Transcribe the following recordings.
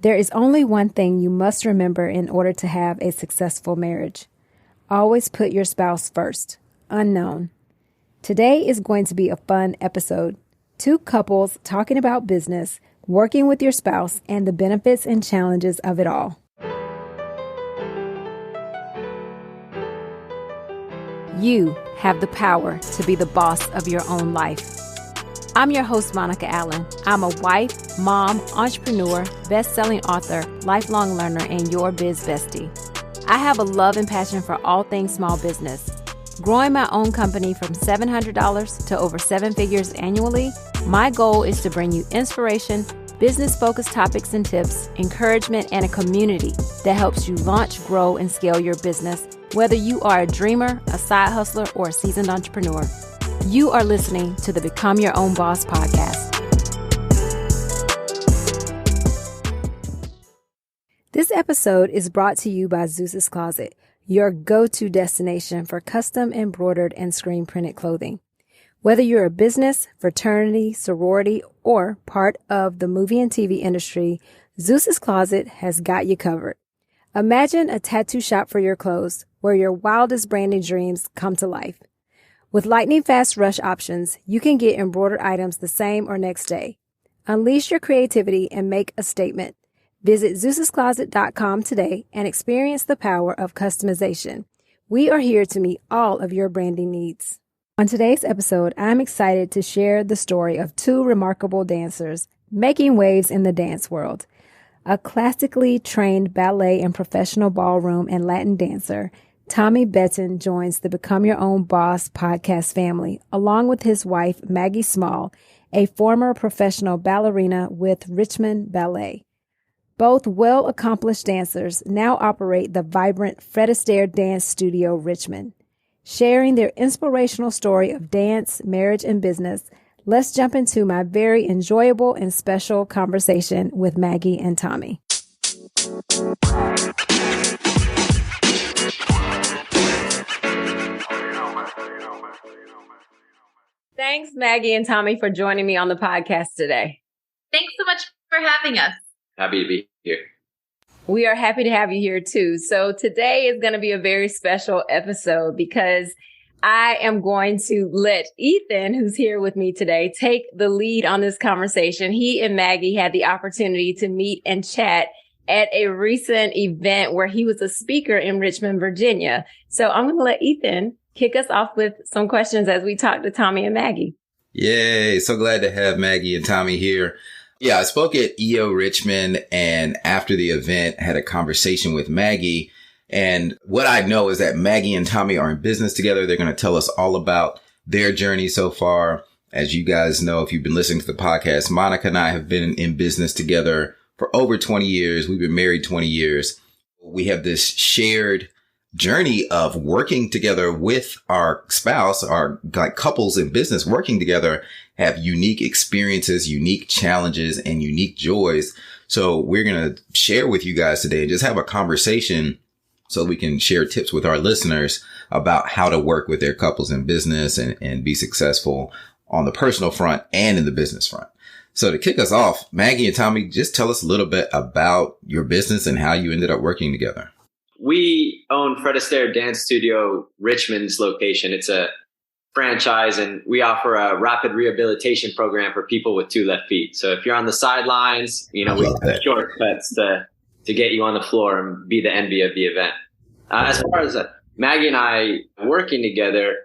There is only one thing you must remember in order to have a successful marriage. Always put your spouse first. Unknown. Today is going to be a fun episode. Two couples talking about business, working with your spouse, and the benefits and challenges of it all. You have the power to be the boss of your own life. I'm your host, Monica Allen. I'm a wife, mom, entrepreneur, best-selling author, lifelong learner, and your biz bestie. I have a love and passion for all things small business. Growing my own company from $700 to over 7 figures annually, my goal is to bring you inspiration, business-focused topics and tips, encouragement, and a community that helps you launch, grow, and scale your business, whether you are a dreamer, a side hustler, or a seasoned entrepreneur. You are listening to the Become Your Own Boss podcast. This episode is brought to you by Zeus's Closet, your go-to destination for custom embroidered and screen printed clothing. Whether you're a business, fraternity, sorority, or part of the movie and TV industry, Zeus's Closet has got you covered. Imagine a tattoo shop for your clothes where your wildest branding dreams come to life. With lightning-fast rush options, you can get embroidered items the same or next day. Unleash your creativity and make a statement. Visit Zeus'sCloset.com today and experience the power of customization. We are here to meet all of your branding needs. On today's episode, I'm excited to share the story of two remarkable dancers making waves in the dance world. A classically trained ballet and professional ballroom and Latin dancer, Tommy Bettin joins the Become Your Own Boss podcast family, along with his wife, Maggie Small, a former professional ballerina with Richmond Ballet. Both well-accomplished dancers now operate the vibrant Fred Astaire Dance Studio, Richmond. Sharing their inspirational story of dance, marriage, and business, let's jump into my very enjoyable and special conversation with Maggie and Tommy. Thanks, Maggie and Tommy, for joining me on the podcast today. Thanks so much for having us. Happy to be here. We are happy to have you here too. So today is going to be a very special episode because I am going to let Ethan, who's here with me today, take the lead on this conversation. He and Maggie had the opportunity to meet and chat at a recent event where he was a speaker in Richmond, Virginia. So I'm going to let Ethan kick us off with some questions as we talk to Tommy and Maggie. Yay. So glad to have Maggie and Tommy here. Yeah, I spoke at EO Richmond, and after the event had a conversation with Maggie. And what I know is that Maggie and Tommy are in business together. They're going to tell us all about their journey so far. As you guys know, if you've been listening to the podcast, Monica and I have been in business together for over 20 years. We've been married 20 years. We have this shared journey of working together with our spouse, our like couples in business working together have unique experiences, unique challenges, and unique joys. So we're going to share with you guys today and just have a conversation so we can share tips with our listeners about how to work with their couples in business and be successful on the personal front and in the business front. So to kick us off, Maggie and Tommy, just tell us a little bit about your business and how you ended up working together. We own Fred Astaire Dance Studio, Richmond's location. It's a franchise, and we offer a rapid rehabilitation program for people with 2 left feet. So if you're on the sidelines, we have shortcuts to get you on the floor and be the envy of the event. As far as Maggie and I working together,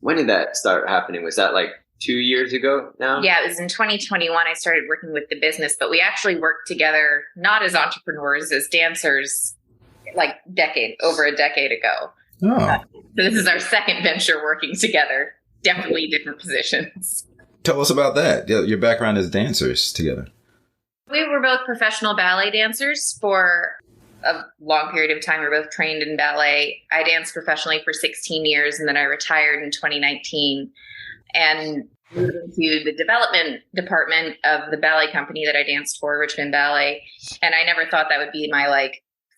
when did that start happening? Was that like 2 years ago now? Yeah, it was in 2021. I started working with the business, but we actually worked together, not as entrepreneurs, as dancers, like over a decade ago. Oh. So this is our second venture working together, definitely different positions. Tell us about that. Your background as dancers together. We were both professional ballet dancers for a long period of time. We were both trained in ballet. I danced professionally for 16 years, and then I retired in 2019 and moved into the development department of the ballet company that I danced for, Richmond Ballet. And I never thought that would be my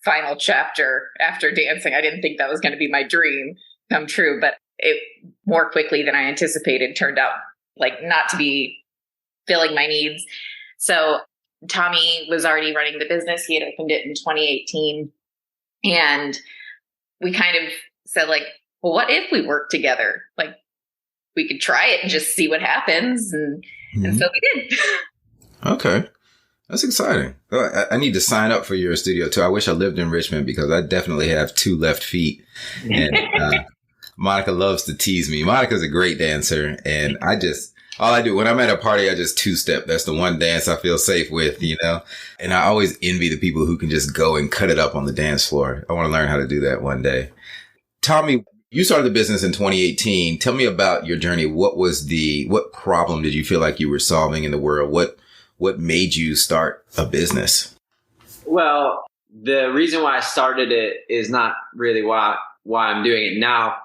final chapter after dancing. I didn't think that was going to be my dream come true, but it more quickly than I anticipated turned out not to be filling my needs. So Tommy was already running the business. He had opened it in 2018. And we kind of said, like, well, what if we work together? Like, we could try it and just see what happens. And so we did. Okay. That's exciting. I need to sign up for your studio too. I wish I lived in Richmond because I definitely have 2 left feet. And Monica loves to tease me. Monica's a great dancer. And all I do when I'm at a party, I just 2-step. That's the one dance I feel safe with, and I always envy the people who can just go and cut it up on the dance floor. I want to learn how to do that one day. Tommy, you started the business in 2018. Tell me about your journey. What problem did you feel like you were solving in the world? What made you start a business? Well, the reason why I started it is not really why I'm doing it now.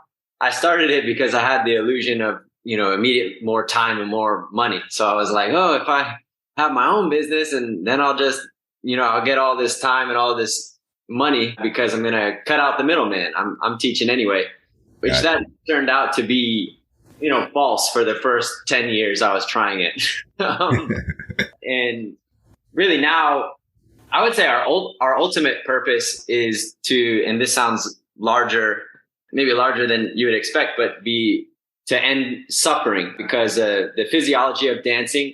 I started it because I had the illusion of, immediate more time and more money. So I was like, oh, if I have my own business and then I'll just, I'll get all this time and all this money because I'm going to cut out the middleman. I'm teaching anyway, which that turned out to be, false for the first 10 years I was trying it. And really now I would say our ultimate purpose is to, and this sounds maybe larger than you would expect, but to end suffering, because the physiology of dancing,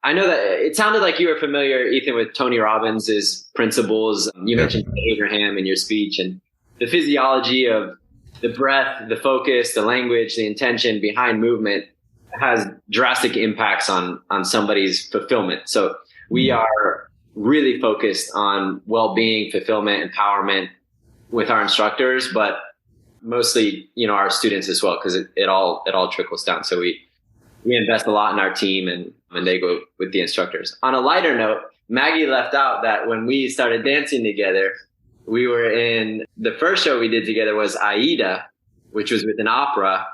I know that it sounded like you were familiar, Ethan, with Tony Robbins' principles. You mentioned Abraham in your speech, and the physiology of the breath, the focus, the language, the intention behind movement has drastic impacts on somebody's fulfillment. So we are really focused on well-being, fulfillment, empowerment with our instructors, but mostly, our students as well, because it all trickles down. So we invest a lot in our team and they go with the instructors. On a lighter note, Maggie left out that when we started dancing together, we were in the first show we did together was Aida, which was with an opera.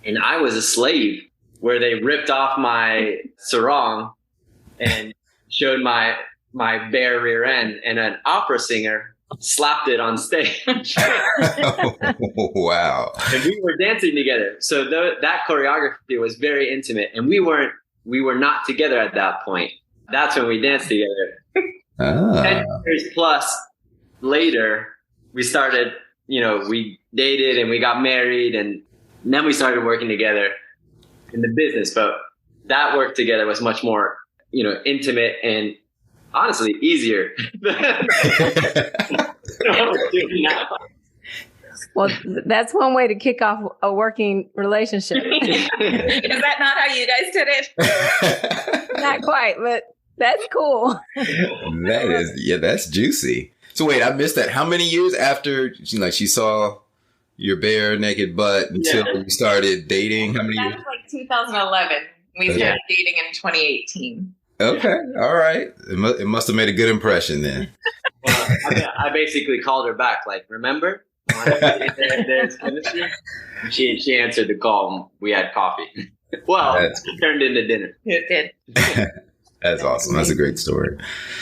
And I was a slave, where they ripped off my sarong and showed my bare rear end, and an opera singer slapped it on stage. Wow. And we were dancing together. So that choreography was very intimate, and we were not together at that point. That's when we danced together. 10 years plus later, we started, we dated and we got married, and then we started working together in the business. But that work together was much more, intimate and honestly easier than what we're doing now. Well, that's one way to kick off a working relationship. Is that not how you guys did it? Not quite, but that's cool. That's juicy. So wait, I missed that. How many years after she saw your bare naked butt until you started dating? How many years? That was like 2011. We started dating in 2018. Okay. All right. It must have made a good impression then. Well, I basically called her back, like, remember? There's chemistry. She answered the call and we had coffee. Well, it turned into dinner. It did. That's awesome. That's a great story.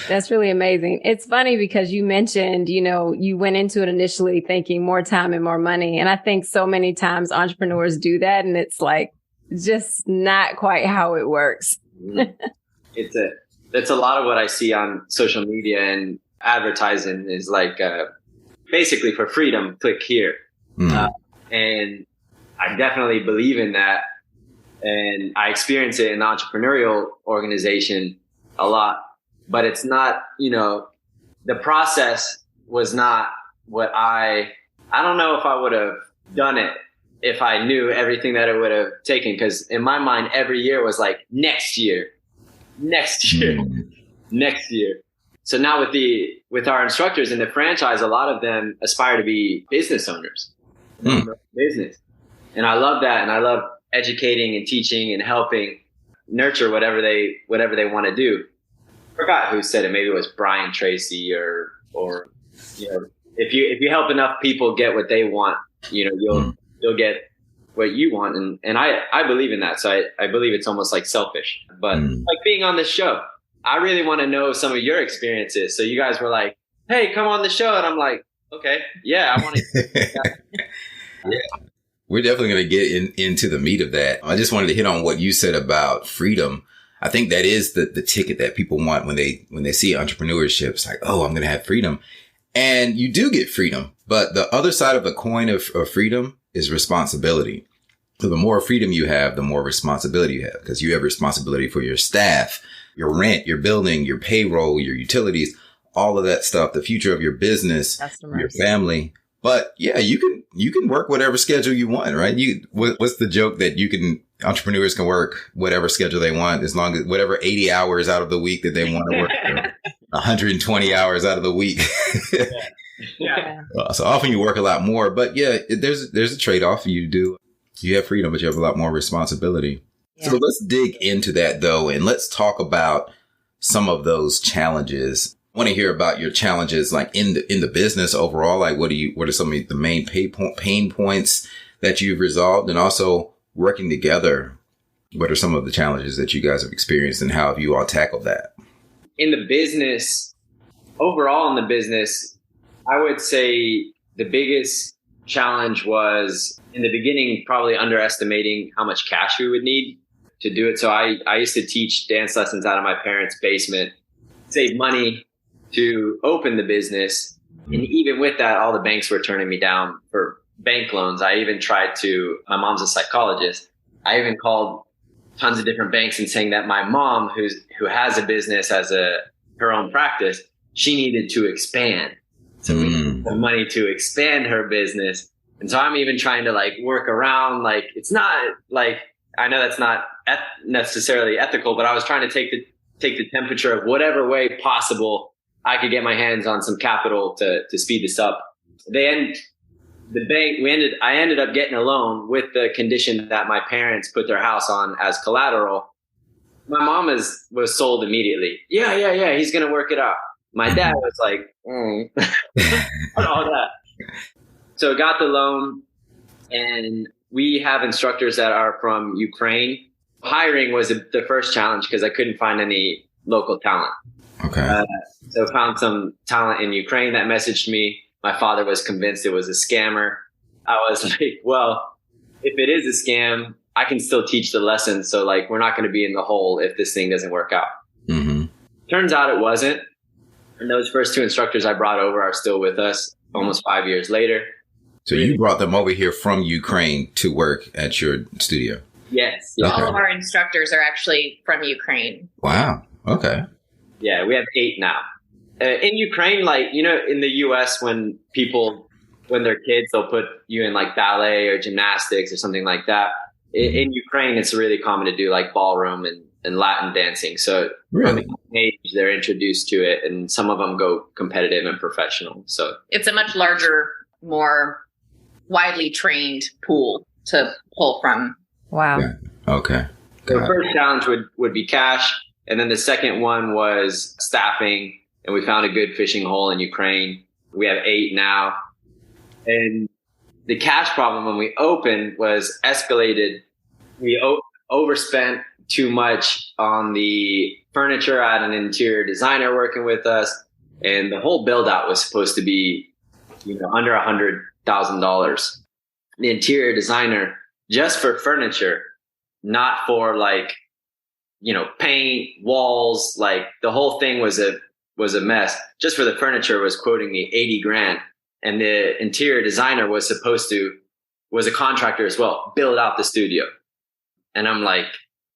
That's really amazing. It's funny because you mentioned, you went into it initially thinking more time and more money. And I think so many times entrepreneurs do that. And it's like, just not quite how it works. That's a lot of what I see on social media and advertising is like, basically for freedom, click here. And I definitely believe in that. And I experience it in the entrepreneurial organization a lot, but it's not, the process was not what I don't know if I would have done it if I knew everything that it would have taken. Because in my mind, every year was like next year. So now with our instructors in the franchise, a lot of them aspire to be business owners, business. And I love that. And I love educating and teaching and helping nurture whatever they want to do. I forgot who said it. Maybe it was Brian Tracy or if you help enough people get what they want, you'll get what you want. And I believe in that. So I believe it's almost like selfish, but like being on this show, I really want to know some of your experiences. So you guys were like, hey, come on the show. And I'm like, okay, yeah, I want to. Yeah. We're definitely going to get into the meat of that. I just wanted to hit on what you said about freedom. I think that is the ticket that people want when they see entrepreneurship. It's like, oh, I'm going to have freedom. And you do get freedom. But the other side of the coin of freedom is responsibility. So the more freedom you have, the more responsibility you have, because you have responsibility for your staff, your rent, your building, your payroll, your utilities, all of that stuff, the future of your business, Customers, your family. But yeah, you can work whatever schedule you want, right? What's the joke that entrepreneurs can work whatever schedule they want, as long as whatever 80 hours out of the week that they want to work, 120 hours out of the week. Yeah. So often you work a lot more, but yeah, there's a trade-off. You have freedom, but you have a lot more responsibility. Yeah. So let's dig into that though. And let's talk about some of those challenges. I want to hear about your challenges, like in the business overall. Like what are some of the main pain points that you've resolved, and also working together? What are some of the challenges that you guys have experienced, and how have you all tackled that? In the business, overall in the business, I would say the biggest challenge was in the beginning, probably underestimating how much cash we would need to do it. So I used to teach dance lessons out of my parents' basement, save money to open the business. And even with that, all the banks were turning me down for bank loans. I even tried my mom's a psychologist. I even called tons of different banks and saying that my mom, who has a business as her own practice, she needed to expand. So we need the money to expand her business. And so I'm even trying to like work around, like, it's not like, I know that's not necessarily ethical, but I was trying to take the temperature of whatever way possible I could get my hands on some capital to speed this up. I ended up getting a loan with the condition that my parents put their house on as collateral. My mom was sold immediately. Yeah. He's going to work it out. My dad was like, all that. So got the loan, and we have instructors that are from Ukraine. Hiring was the first challenge because I couldn't find any local talent. Okay. So found some talent in Ukraine that messaged me. My father was convinced it was a scammer. I was like, well, if it is a scam, I can still teach the lesson. So like, we're not going to be in the hole if this thing doesn't work out. Mm-hmm. Turns out it wasn't. And those first two instructors I brought over are still with us almost 5 years later. So you brought them over here from Ukraine to work at your studio? Yes. Okay. All of our instructors are actually from Ukraine. Wow. Okay. Yeah, we have 8 now. In Ukraine, like, in the US, when they're kids, they'll put you in like ballet or gymnastics or something like that. In Ukraine, it's really common to do like ballroom and Latin dancing. So really? From the age, they're introduced to it, and some of them go competitive and professional. So it's a much larger, more widely trained pool to pull from. Wow. Yeah. Okay. So the first challenge would be cash. And then the second one was staffing. And we found a good fishing hole in Ukraine. We have 8 now. And the cash problem when we opened was escalated. We overspent too much on the furniture. I had an interior designer working with us. And the whole build out was supposed to be, under $100,000. The interior designer, just for furniture, not for like, paint, walls, like the whole thing was a mess. Just for the furniture was quoting me $80,000. And the interior designer was a contractor as well, build out the studio. And I'm like,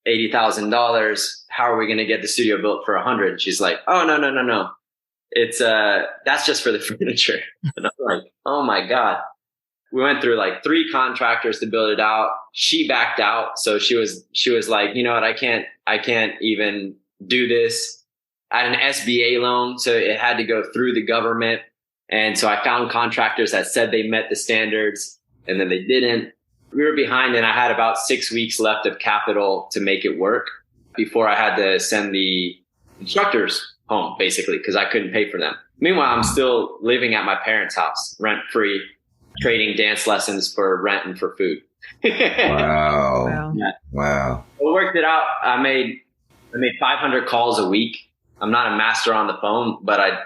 $80,000. How are we going to get the studio built for $100,000? And she's like, oh, no. It's, that's just for the furniture. And I'm like, oh my God. We went through like 3 contractors to build it out. She backed out. So she was like, you know what? I can't even do this. I had an SBA loan. So it had to go through the government. And so I found contractors that said they met the standards, and then they didn't. We were behind, and I had about 6 weeks left of capital to make it work before I had to send the instructors home, basically, because I couldn't pay for them. Meanwhile, I'm still living at my parents' house, rent free, trading dance lessons for rent and for food. Wow. Yeah. Wow. I worked it out. I made 500 calls a week. I'm not a master on the phone, but I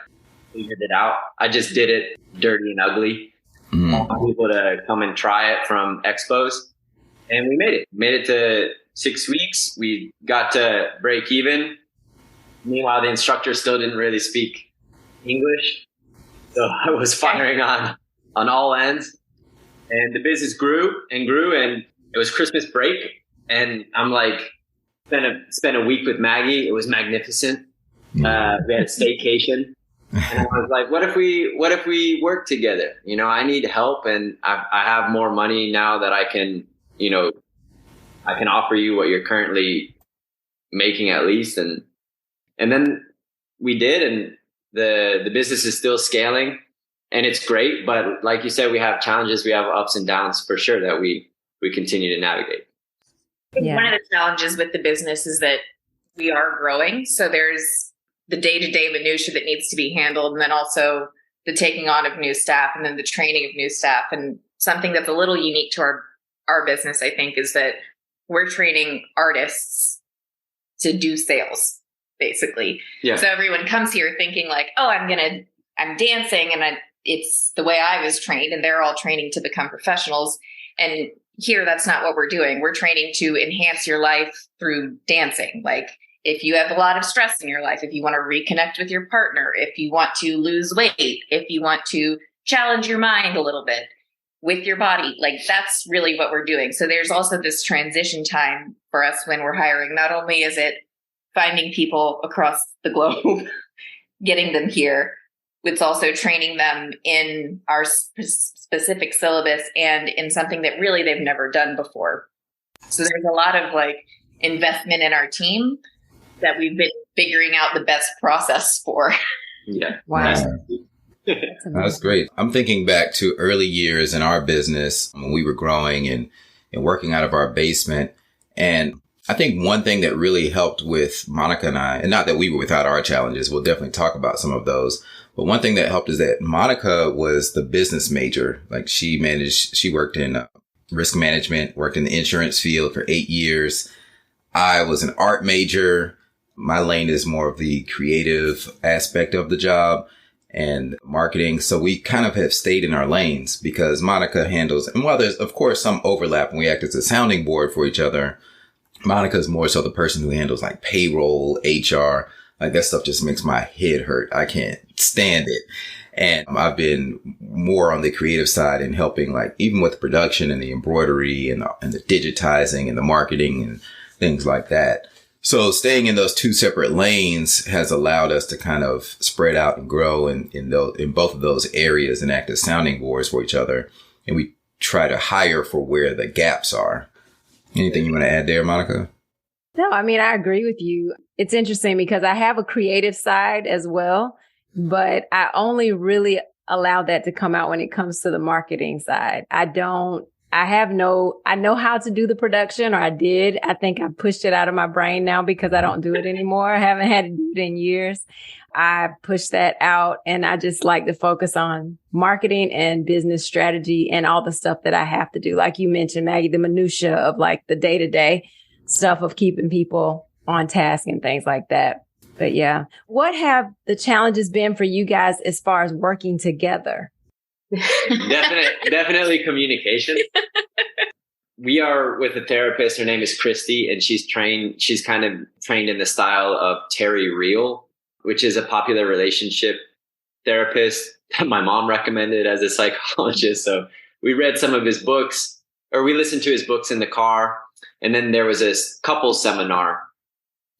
figured it out. I just did it dirty and ugly. I want people to come and try it from expos. And we made it to 6 weeks. We got to break even. Meanwhile, the instructor still didn't really speak English. So I was firing on all ends. And the business grew, and it was Christmas break. And I'm like, spent a week with Maggie. It was magnificent. We had a staycation. And I was like, what if we work together? You know, I need help, and I have more money now that I can offer you what you're currently making at least. And then we did, and the business is still scaling, and it's great. But like you said, we have challenges, we have ups and downs for sure that we continue to navigate. Yeah. One of the challenges with the business is that we are growing. So there's the day-to-day minutia that needs to be handled, and then also the taking on of new staff, and then the training of new staff. And something that's a little unique to our business, I think, is that we're training artists to do sales, basically. Yeah. So everyone comes here thinking like, oh, I'm dancing, and it's the way I was trained, and they're all training to become professionals. And here, that's not what we're doing. We're training to enhance your life through dancing. Like, if you have a lot of stress in your life, if you want to reconnect with your partner, if you want to lose weight, if you want to challenge your mind a little bit with your body, like that's really what we're doing. So there's also this transition time for us when we're hiring. Not only is it finding people across the globe, getting them here, it's also training them in our specific syllabus and in something that really they've never done before. So there's a lot of like investment in our team that we've been figuring out the best process for. Yeah. Wow. That's great. I'm thinking back to early years in our business when we were growing and working out of our basement. And I think one thing that really helped with Monica and I, and not that we were without our challenges, we'll definitely talk about some of those. But one thing that helped is that Monica was the business major. Like she worked in risk management, worked in the insurance field for 8 years. I was an art major. My lane is more of the creative aspect of the job and marketing. So we kind of have stayed in our lanes because Monica handles, and while there's of course some overlap and we act as a sounding board for each other, Monica is more so the person who handles like payroll, HR, like that stuff just makes my head hurt. I can't stand it. And I've been more on the creative side and helping like even with the production and the embroidery and the digitizing and the marketing and things like that. So staying in those two separate lanes has allowed us to kind of spread out and grow in both of those areas and act as sounding boards for each other. And we try to hire for where the gaps are. Anything you want to add there, Monica? No, I mean, I agree with you. It's interesting because I have a creative side as well, but I only really allow that to come out when it comes to the marketing side. I know how to do the production, or I did. I think I pushed it out of my brain now because I don't do it anymore. I haven't had to do it in years. I pushed that out, and I just like to focus on marketing and business strategy and all the stuff that I have to do. Like you mentioned, Maggie, the minutia of like the day-to-day stuff of keeping people on task and things like that. But yeah, what have the challenges been for you guys as far as working together? Definitely communication. We are with a therapist. Her name is Christy, and she's kind of trained in the style of Terry Real, which is a popular relationship therapist that my mom recommended as a psychologist. So we read some of his books, or we listened to his books in the car. And then there was this couple seminar,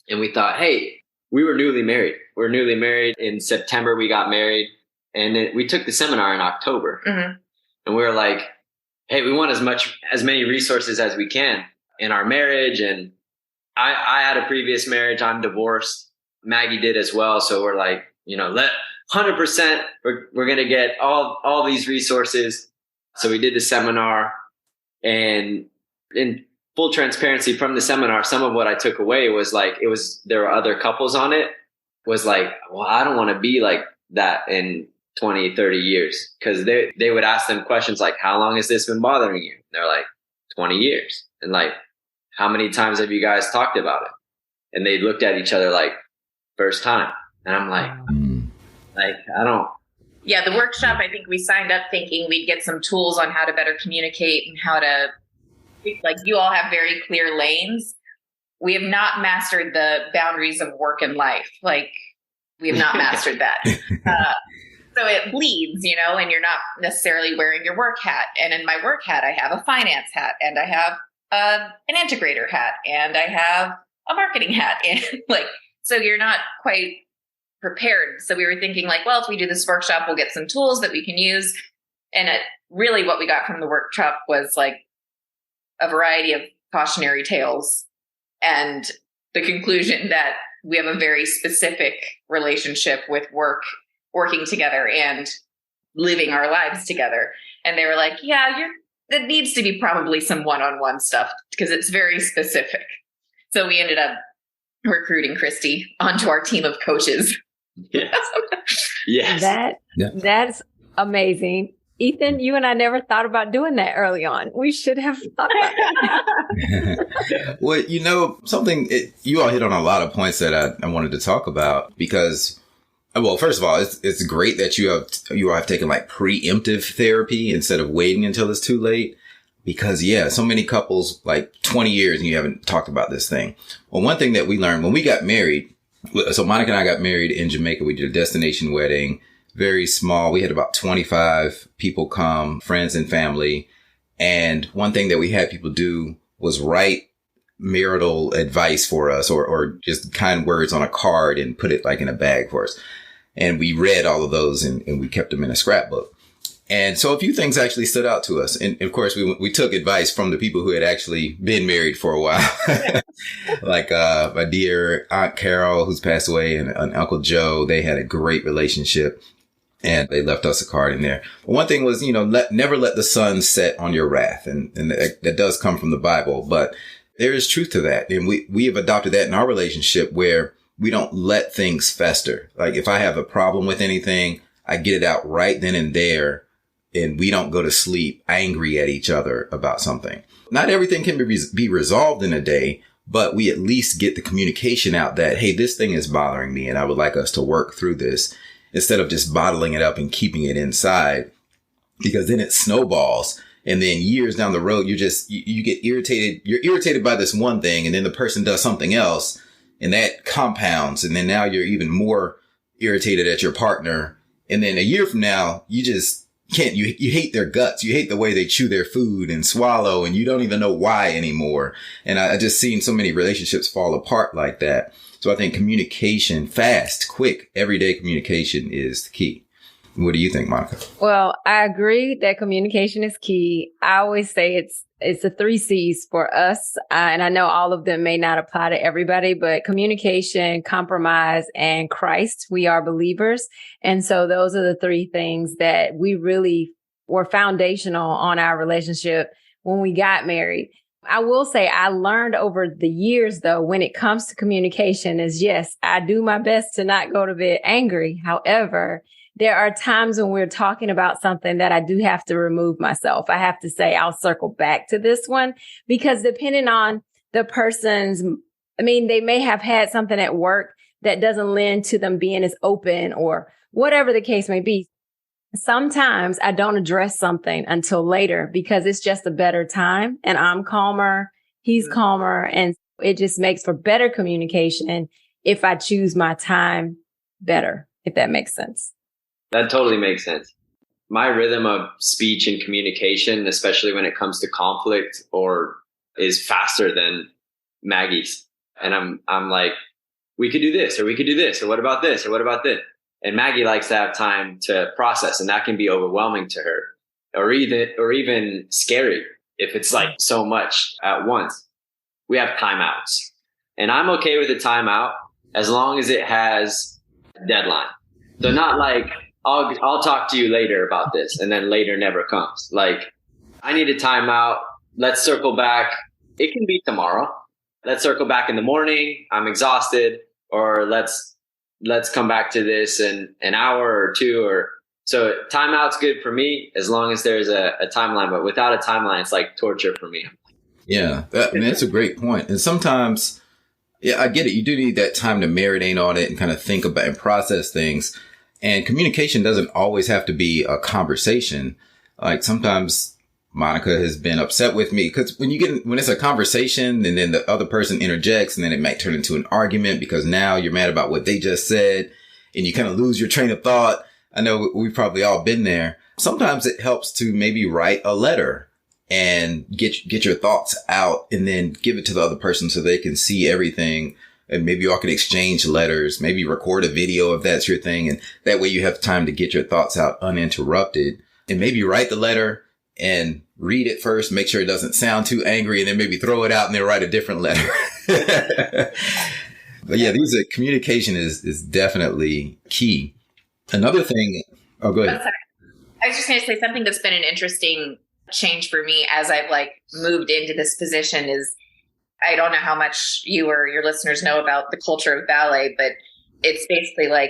and we thought, hey, we were newly married. We're newly married. In September, we got married. And we took the seminar in October. Mm-hmm. And we were like, hey, we want as many resources as we can in our marriage. And I had a previous marriage. I'm divorced. Maggie did as well. So we're like, 100%, we're going to get all these resources. So we did the seminar, and in full transparency from the seminar, some of what I took away was like, there were other couples on it, was like, well, I don't want to be like that in 20, 30 years. Cause they would ask them questions like, how long has this been bothering you? And they're like, 20 years. And like, how many times have you guys talked about it? And they looked at each other like, first time. And I'm like, I don't. Yeah. The workshop, I think we signed up thinking we'd get some tools on how to better communicate and how to like you all have very clear lanes. We have not mastered the boundaries of work and life. Like we have not mastered that. So it bleeds, and you're not necessarily wearing your work hat. And in my work hat, I have a finance hat, and I have an integrator hat, and I have a marketing hat. And so you're not quite prepared. So we were thinking like, well, if we do this workshop, we'll get some tools that we can use. And really what we got from the workshop was like a variety of cautionary tales and the conclusion that we have a very specific relationship with working together and living our lives together. And they were like, yeah, that needs to be probably some one-on-one stuff because it's very specific. So we ended up recruiting Christy onto our team of coaches. Yes. Yes. That's amazing. Ethan, you and I never thought about doing that early on. We should have thought about that. Well, you all hit on a lot of points that I wanted to talk about because, well, first of all, it's great that you all have taken like preemptive therapy instead of waiting until it's too late. Because, so many couples, like 20 years and you haven't talked about this thing. Well, one thing that we learned when we got married, so Monica and I got married in Jamaica. We did a destination wedding, very small. We had about 25 people come, friends and family. And one thing that we had people do was write marital advice for us or just kind words on a card and put it like in a bag for us. And we read all of those and we kept them in a scrapbook. And so a few things actually stood out to us. And of course, we took advice from the people who had actually been married for a while, like my dear Aunt Carol, who's passed away, and Uncle Joe. They had a great relationship and they left us a card in there. But one thing was, never let the sun set on your wrath. And that does come from the Bible, but there is truth to that. And we have adopted that in our relationship where we don't let things fester. Like if I have a problem with anything, I get it out right then and there. And we don't go to sleep angry at each other about something. Not everything can be resolved in a day, but we at least get the communication out that, hey, this thing is bothering me and I would like us to work through this instead of just bottling it up and keeping it inside, because then it snowballs. And then years down the road, you get irritated. You're irritated by this one thing and then the person does something else and that compounds. And then now you're even more irritated at your partner. And then a year from now, you hate their guts. You hate the way they chew their food and swallow, and you don't even know why anymore. And I just seen so many relationships fall apart like that. So I think communication, fast, quick, everyday communication is the key. What do you think, Monica? Well, I agree that communication is key. I always say it's the 3 C's for us. And I know all of them may not apply to everybody, but communication, compromise, and Christ, we are believers. And so those are the 3 things that we really were foundational on our relationship when we got married. I will say I learned over the years, though, when it comes to communication is, yes, I do my best to not go to bed angry. However, there are times when we're talking about something that I do have to remove myself. I have to say, I'll circle back to this one because depending on the they may have had something at work that doesn't lend to them being as open or whatever the case may be. Sometimes I don't address something until later because it's just a better time and I'm calmer, he's calmer, and it just makes for better communication if I choose my time better, if that makes sense. That totally makes sense. My rhythm of speech and communication, especially when it comes to conflict, is faster than Maggie's. And I'm like, we could do this, or we could do this, or what about this, or what about this? And Maggie likes to have time to process, and that can be overwhelming to her, or even scary if it's like so much at once. We have timeouts, and I'm okay with a timeout as long as it has a deadline. So not like, I'll talk to you later about this, and then later never comes. Like, I need a timeout. Let's circle back. It can be tomorrow. Let's circle back in the morning. I'm exhausted. Or let's come back to this in an hour or 2. Or so timeout's good for me as long as there's a timeline. But without a timeline, it's like torture for me. Yeah, that's a great point. And sometimes, I get it. You do need that time to marinate on it and kind of think about and process things. And communication doesn't always have to be a conversation. Like sometimes Monica has been upset with me, because when it's a conversation and then the other person interjects and then it might turn into an argument because now you're mad about what they just said and you kind of lose your train of thought. I know we've probably all been there. Sometimes it helps to maybe write a letter and get your thoughts out and then give it to the other person so they can see everything. And maybe y'all can exchange letters, maybe record a video if that's your thing. And that way you have time to get your thoughts out uninterrupted, and maybe write the letter and read it first, make sure it doesn't sound too angry, and then maybe throw it out and then write a different letter. But yeah, communication is definitely key. Another thing. Oh, go ahead. I was just going to say something that's been an interesting change for me as I've moved into this position is, I don't know how much you or your listeners know about the culture of ballet, but it's basically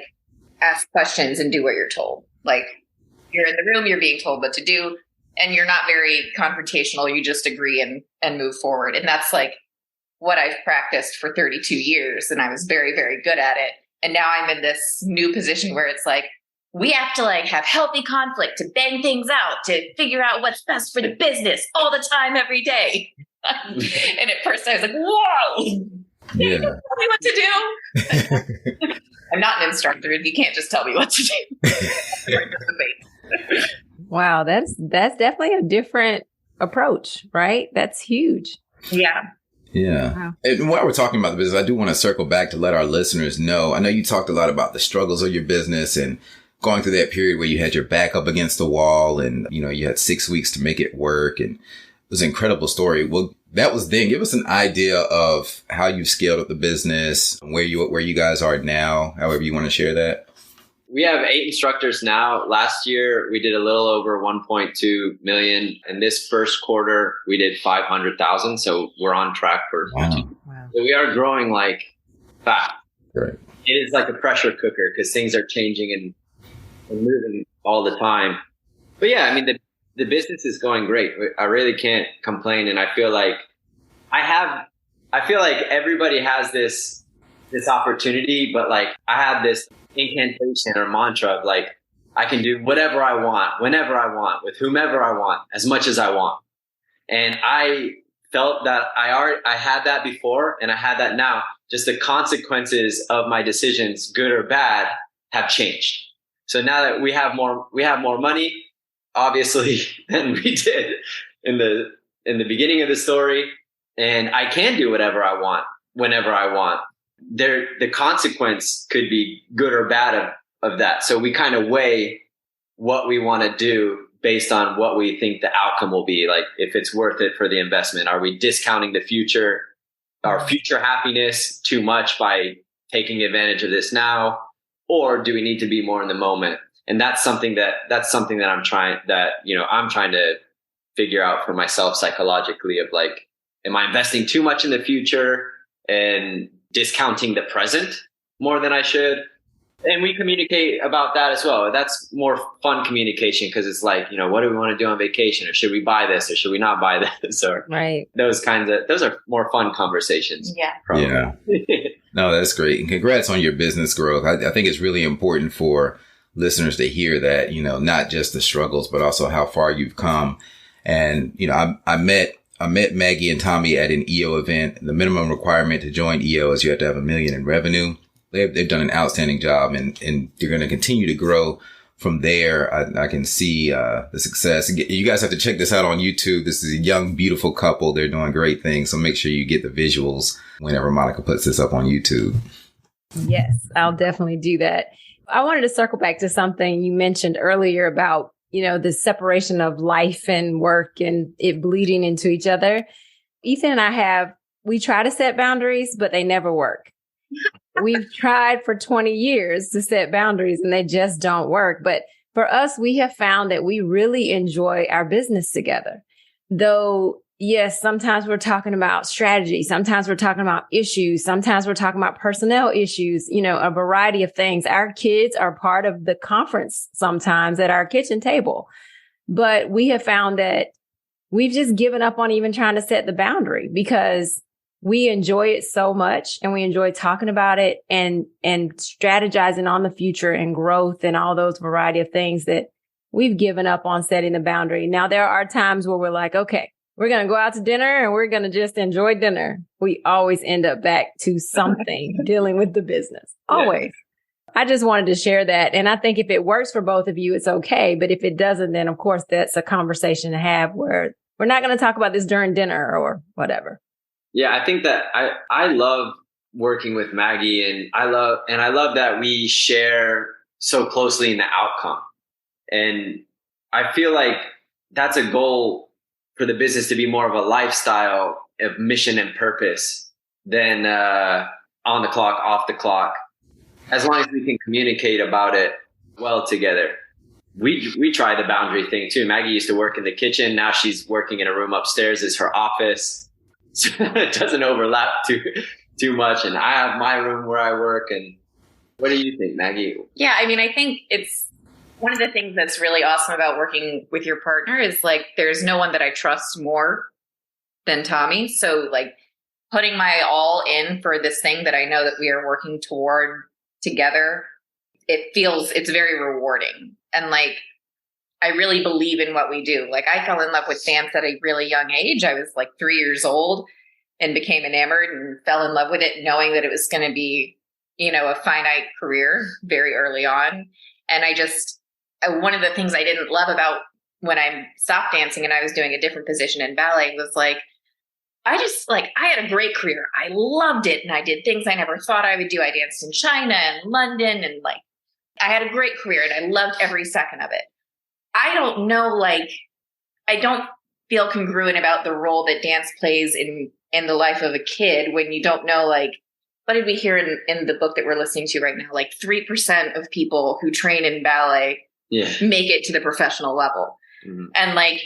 ask questions and do what you're told. You're in the room, you're being told what to do, and you're not very confrontational. You just agree and move forward. And that's what I've practiced for 32 years. And I was very, very good at it. And now I'm in this new position where it's we have to have healthy conflict to bang things out, to figure out what's best for the business all the time, every day. And at first I was whoa, yeah. Tell me what to do. I'm not an instructor. You can't just tell me what to do. Wow, that's definitely a different approach, right? That's huge. Yeah. Yeah. Wow. And while we're talking about the business, I do want to circle back to let our listeners know. I know you talked a lot about the struggles of your business and going through that period where you had your back up against the wall and, you had 6 weeks to make it work. And it was an incredible story. Well, that was then. Give us an idea of how you scaled up the business, where you guys are now, however you want to share that. We have 8 instructors now. Last year, we did a little over 1.2 million. And this first quarter, we did 500,000. So we're on track for. Wow. So we are growing fast. Right. It is like a pressure cooker because things are changing and moving all the time. But yeah, I mean, the business is going great. I really can't complain. And I feel like everybody has this opportunity, but I have this incantation or mantra of I can do whatever I want, whenever I want, with whomever I want, as much as I want. And I felt that I had that before and I had that now. Just the consequences of my decisions, good or bad, have changed. So now that we have more money, obviously, than we did in the beginning of the story, and I can do whatever I want, whenever I want. The consequence could be good or bad of that. So we kind of weigh what we want to do based on what we think the outcome will be. If it's worth it for the investment. Are we discounting the future, our future happiness too much by taking advantage of this now? Or do we need to be more in the moment? And that's something that I'm trying to figure out for myself psychologically of am I investing too much in the future and discounting the present more than I should? And we communicate about that as well. That's more fun communication because it's what do we want to do on vacation? Or should we buy this? Or should we not buy this? Or right. Those are more fun conversations. Yeah. Probably. Yeah. No, that's great. And congrats on your business growth. I think it's really important for listeners to hear that, not just the struggles, but also how far you've come. And, I met Maggie and Tommy at an EO event. The minimum requirement to join EO is you have to have $1 million in revenue. They've done an outstanding job and they're going to continue to grow from there. I can see the success. You guys have to check this out on YouTube. This is a young, beautiful couple. They're doing great things. So make sure you get the visuals whenever Monica puts this up on YouTube. Yes, I'll definitely do that. I wanted to circle back to something you mentioned earlier about, the separation of life and work and it bleeding into each other. Ethan and we try to set boundaries, but they never work. We've tried for 20 years to set boundaries and they just don't work. But for us, we have found that we really enjoy our business together. Though, yes, sometimes we're talking about strategy. Sometimes we're talking about issues. Sometimes we're talking about personnel issues, a variety of things. Our kids are part of the conference sometimes at our kitchen table. But we have found that we've just given up on even trying to set the boundary because we enjoy it so much and we enjoy talking about it and strategizing on the future and growth and all those variety of things that we've given up on setting the boundary. Now, there are times where we're like, okay, we're going to go out to dinner and we're going to just enjoy dinner. We always end up back to something dealing with the business. Always. Yeah. I just wanted to share that. And I think if it works for both of you, it's okay. But if it doesn't, then of course, that's a conversation to have where we're not going to talk about this during dinner or whatever. Yeah, I think that I love working with Maggie, and I love that we share so closely in the outcome. And I feel like that's a goal for the business, to be more of a lifestyle of mission and purpose than on the clock, off the clock. As long as we can communicate about it well together. We try the boundary thing too. Maggie used to work in the kitchen. Now she's working in a room upstairs as her office. So it doesn't overlap too much. And I have my room where I work. And what do you think, Maggie? Yeah, I mean, I think it's one of the things that's really awesome about working with your partner is like, there's no one that I trust more than Tommy. So like putting my all in for this thing that I know that we are working toward together, it's very rewarding. And like, I really believe in what we do. Like I fell in love with dance at a really young age. I was like 3 years old and became enamored and fell in love with it, knowing that it was going to be, a finite career very early on. And one of the things I didn't love about when I stopped dancing and I was doing a different position in ballet was like, I had a great career. I loved it. And I did things I never thought I would do. I danced in China and London, and like, I had a great career and I loved every second of it. I don't know, I don't feel congruent about the role that dance plays in the life of a kid when you don't know, what did we hear in the book that we're listening to right now? 3% of people who train in ballet make it to the professional level. Mm-hmm. And a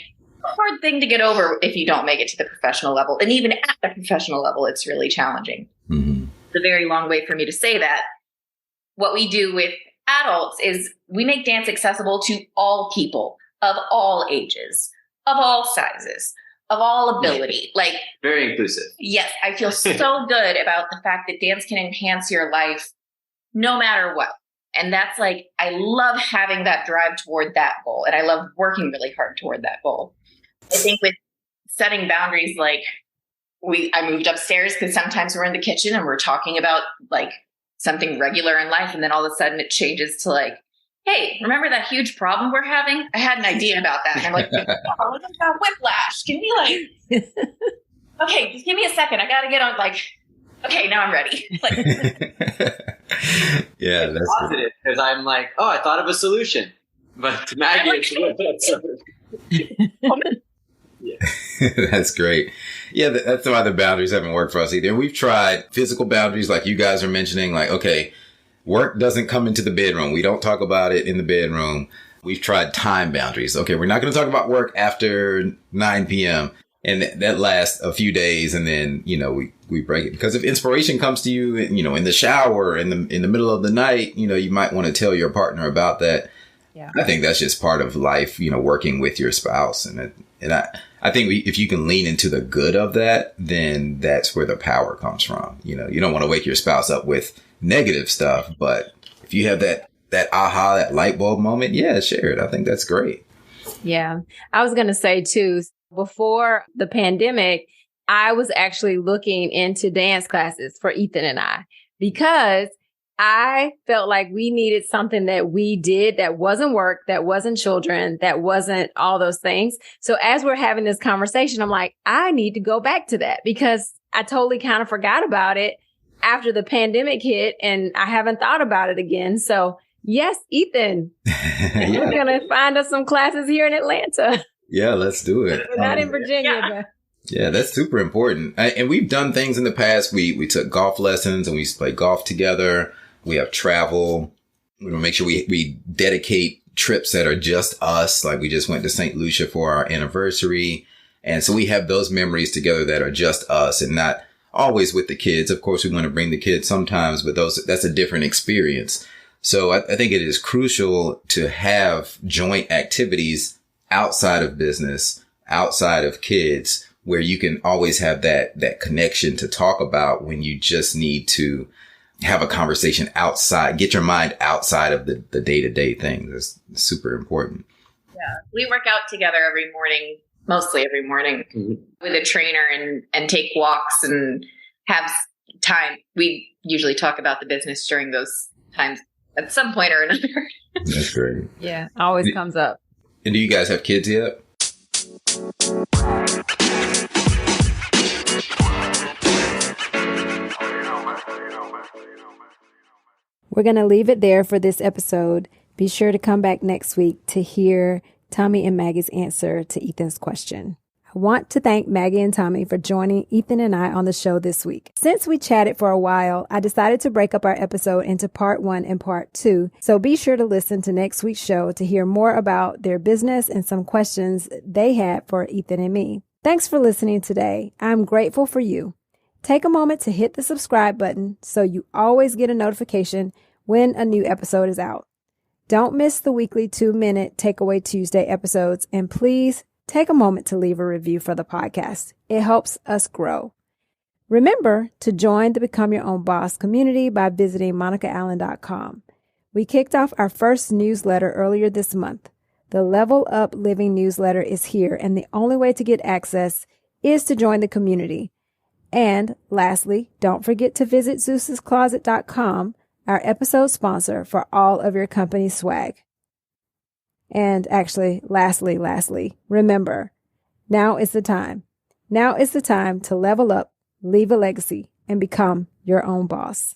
hard thing to get over if you don't make it to the professional level. And even at the professional level, it's really challenging. Mm-hmm. It's a very long way for me to say that. What we do with adults is we make dance accessible to all people of all ages, of all sizes, of all ability. Very inclusive. Yes. I feel so good about the fact that dance can enhance your life no matter what. And that's I love having that drive toward that goal. And I love working really hard toward that goal. I think with setting boundaries, I moved upstairs because sometimes we're in the kitchen and we're talking about something regular in life. And then all of a sudden it changes to hey, remember that huge problem we're having? I had an idea about that. And I'm like, oh, what about whiplash? Can we okay, just give me a second. I got to get on okay, now I'm ready. Yeah, that's positive because I'm I thought of a solution. But to Maggie, That's great. Yeah, that's why the boundaries haven't worked for us either. We've tried physical boundaries like you guys are mentioning, okay, work doesn't come into the bedroom. We don't talk about it in the bedroom. We've tried time boundaries. Okay, we're not going to talk about work after 9 p.m. And that lasts a few days. And then, we break it because if inspiration comes to you, in the shower, in the middle of the night, you might want to tell your partner about that. Yeah. I think that's just part of life, working with your spouse. And I think if you can lean into the good of that, then that's where the power comes from. You don't want to wake your spouse up with negative stuff, but if you have that aha, that light bulb moment, yeah, share it. I think that's great. Yeah. I was going to say too, before the pandemic, I was actually looking into dance classes for Ethan and I, because I felt like we needed something that we did that wasn't work, that wasn't children, that wasn't all those things. So as we're having this conversation, I'm like, I need to go back to that because I totally kind of forgot about it after the pandemic hit and I haven't thought about it again. So yes, Ethan, we're going to find us some classes here in Atlanta. Yeah, let's do it. We're not in Virginia, but. Yeah, that's super important. And we've done things in the past. We took golf lessons and we used to play golf together. We have travel. We make sure we dedicate trips that are just us. We just went to St. Lucia for our anniversary. And so we have those memories together that are just us and not always with the kids. Of course, we want to bring the kids sometimes, but that's a different experience. So I think it is crucial to have joint activities outside of business, outside of kids, where you can always have that connection to talk about when you just need to have a conversation outside, get your mind outside of the day-to-day things. That's super important. We work out together every morning, mostly every morning, with a trainer and take walks and have time. We usually talk about the business during those times at some point or another. That's great. Yeah, always comes up. And do you guys have kids yet? We're going to leave it there for this episode. Be sure to come back next week to hear Tommy and Maggie's answer to Ethan's question. I want to thank Maggie and Tommy for joining Ethan and I on the show this week. Since we chatted for a while, I decided to break up our episode into part 1 and part 2. So be sure to listen to next week's show to hear more about their business and some questions they had for Ethan and me. Thanks for listening today. I'm grateful for you. Take a moment to hit the subscribe button so you always get a notification when a new episode is out. Don't miss the weekly 2-minute Takeaway Tuesday episodes, and please take a moment to leave a review for the podcast. It helps us grow. Remember to join the Become Your Own Boss community by visiting monicaallen.com. We kicked off our first newsletter earlier this month. The Level Up Living newsletter is here, and the only way to get access is to join the community. And lastly, don't forget to visit zeus'scloset.com, our episode sponsor, for all of your company swag. And actually, lastly, remember, now is the time. Now is the time to level up, leave a legacy, and become your own boss.